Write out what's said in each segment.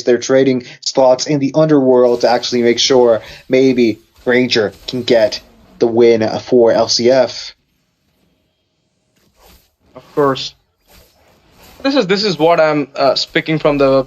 They're trading slots in the underworld to actually make sure maybe Ranger can get the win for LCF. Of course. This is what I'm speaking from the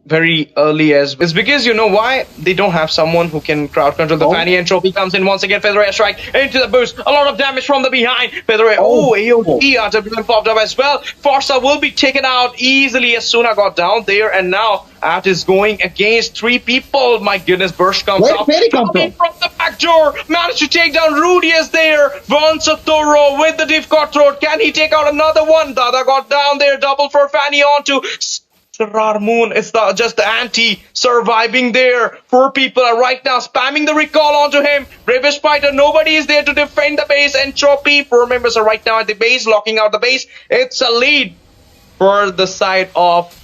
very early as it's because you know why they don't have someone who can crowd control the Fanny, and Trophy comes in once again. Featherweight strike into the boost, a lot of damage from the behind. Featherweight, AOT RWM popped up as well. Forza will be taken out easily as Suna got down there, and now At is going against 3 people. My goodness, Burst comes up. Coming from the back door, managed to take down Rudius there. Von Satoro with the diff cutthroat. Can he take out another one? Dada got down there, double for Fanny onto Sarar Moon. It's just the anti surviving there. 4 people are right now spamming the recall onto him. British Fighter, nobody is there to defend the base. Entropy, 4 members are right now at the base, locking out the base. It's a lead for the side of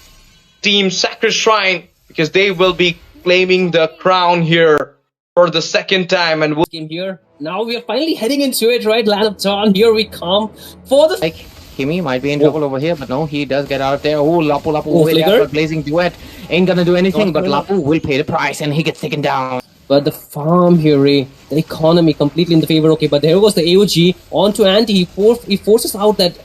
Team Sacred Shrine, because they will be claiming the crown here for the second time. And we'll game here. Now we are finally heading into it, right? Land of Dawn, here we come for the... Kimi might be in trouble over here, but no, he does get out of there. Oh, Lapu with that blazing duet. Ain't gonna do anything, but Lapu will pay the price and he gets taken down. But the farm here, Ray, the economy completely in the favor. Okay, but there goes the AOG onto Anti. He forces out that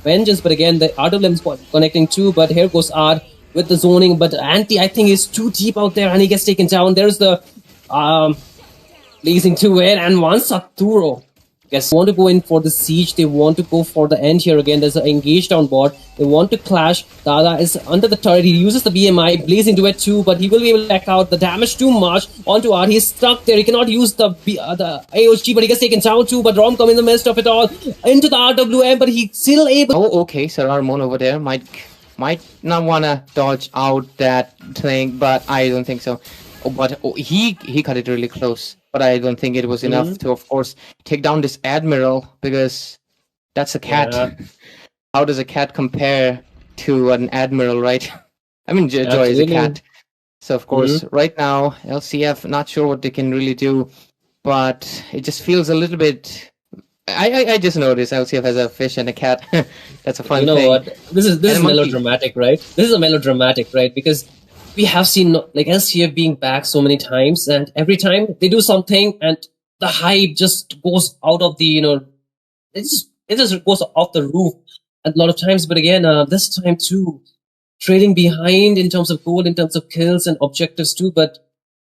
vengeance, but again, the RWM is connecting too. But here goes Art with the zoning. But Anti, I think, is too deep out there and he gets taken down. There's the blazing duet and one Saturo. Yes, they want to go in for the siege. They want to go for the end here again. There's an engaged on board. They want to clash. Dada is under the turret. He uses the BMI. Blazing Duet too, but he will be able to back out. The damage too much onto Art. He's stuck there. He cannot use the AOG, but he gets taken down too. But Rom come in the midst of it all into the RWM, but he's still able. Oh, okay. Sarar Moon over there might not wanna dodge out that thing, but I don't think so. Oh, but he cut it really close. But I don't think it was enough to, of course, take down this Admiral, because that's a cat. Yeah. How does a cat compare to an Admiral, right? I mean, Joy is a cat. So, of course, right now, LCF, not sure what they can really do, but it just feels a little bit... I just noticed LCF has a fish and a cat. That's a fun thing. You know what? This is melodramatic, right? This is a melodramatic, right? Because we have seen like LCF being back so many times, and every time they do something and the hype just goes out of the, it just goes off the roof a lot of times. But again, this time too, trading behind in terms of gold, in terms of kills and objectives too, but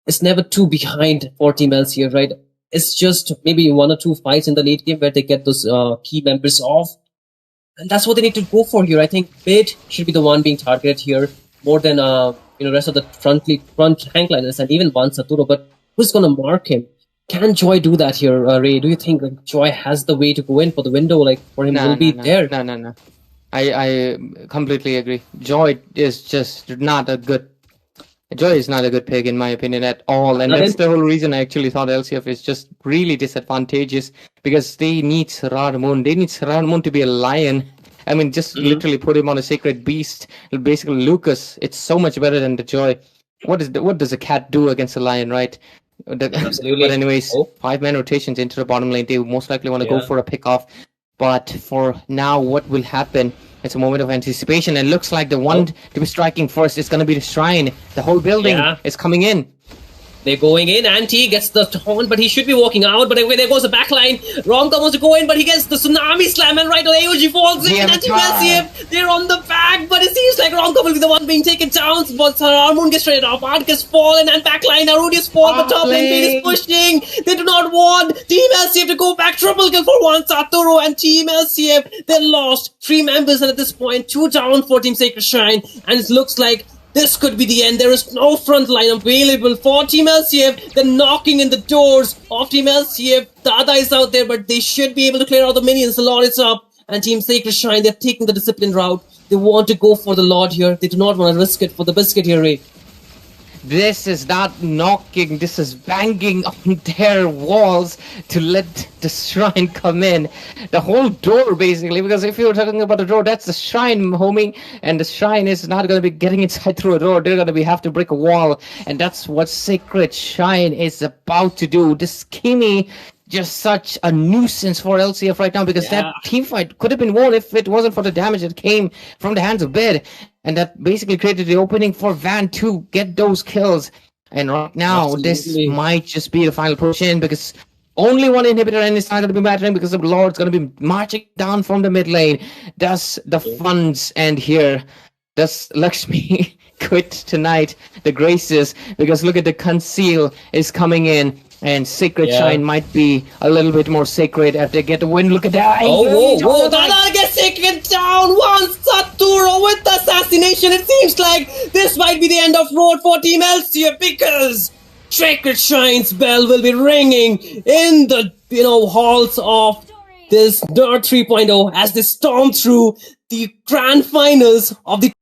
it's never too behind for Team LCF, right? It's just maybe 1 or 2 fights in the late game where they get those key members off. And that's what they need to go for here. I think Bid should be the one being targeted here more than, rest of the front tank liners and even Van Saturo. But who's going to mark him? Can Joy do that here, Ray? Do you think like Joy has the way to go in for the window? Like for him, will be there? No. I completely agree. Joy is just not a good. Joy is not a good pick in my opinion at all, and that's the whole reason I actually thought LCF is just really disadvantageous, because they need Sarar Moon. They need Sarar Moon to be a lion. I mean, just literally put him on a sacred beast. Basically, Lucas. It's so much better than the Joy. What does a cat do against a lion, right? Absolutely. But anyways, 5-man rotations into the bottom lane. They most likely want to go for a pick off. But for now, what will happen? It's a moment of anticipation, and looks like the one to be striking first is going to be the Shrine. The whole building is coming in. They're going in. Anti gets the taunt, but he should be walking out. But anyway, there goes the backline. Romka wants to go in, but he gets the tsunami slam, and right away AOG falls in. Anti-LCF, they're on the back, but it seems like Romka will be the one being taken down. But Sarar gets straight off. Art gets fallen, and backline. Arudius fall, but top lane is pushing. They do not want Team LCF to go back. Triple kill for one Saturo, and Team LCF, they lost 3 members, and at this point, 2 down for Team Sacred Shrine, and it looks like this could be the end. There is no front line available for Team LCF. They're knocking in the doors of Team LCF. Dada is out there, but they should be able to clear out the minions. The Lord is up. And Team Sacred Shrine, they're taking the disciplined route. They want to go for the Lord here. They do not want to risk it for the biscuit here, Ray. This is not knocking, this is banging on their walls to let the Shrine come in. The whole door, basically, because if you're talking about the door, that's the Shrine, homie, and the Shrine is not going to be getting inside through a door. They're going to have to break a wall, and that's what Sacred Shrine is about to do. This Kimi just such a nuisance for LCF right now, because that team fight could have been won if it wasn't for the damage that came from the hands of Bed, and that basically created the opening for Van to get those kills. And right now, this might just be the final push in, because only one inhibitor and it's not going to be mattering, because the Lord's going to be marching down from the mid lane. Does the funds end here? Does Lakshmi quit tonight? The Graces, because look at the Conceal is coming in. And Sacred Shine might be a little bit more sacred after they get the win. Look at that. Whoa. Dada gets taken down. One Saturo with the assassination. It seems like this might be the end of road for Team LCF, because Sacred Shine's bell will be ringing in the halls of this Nerd 3.0 as they storm through the grand finals of the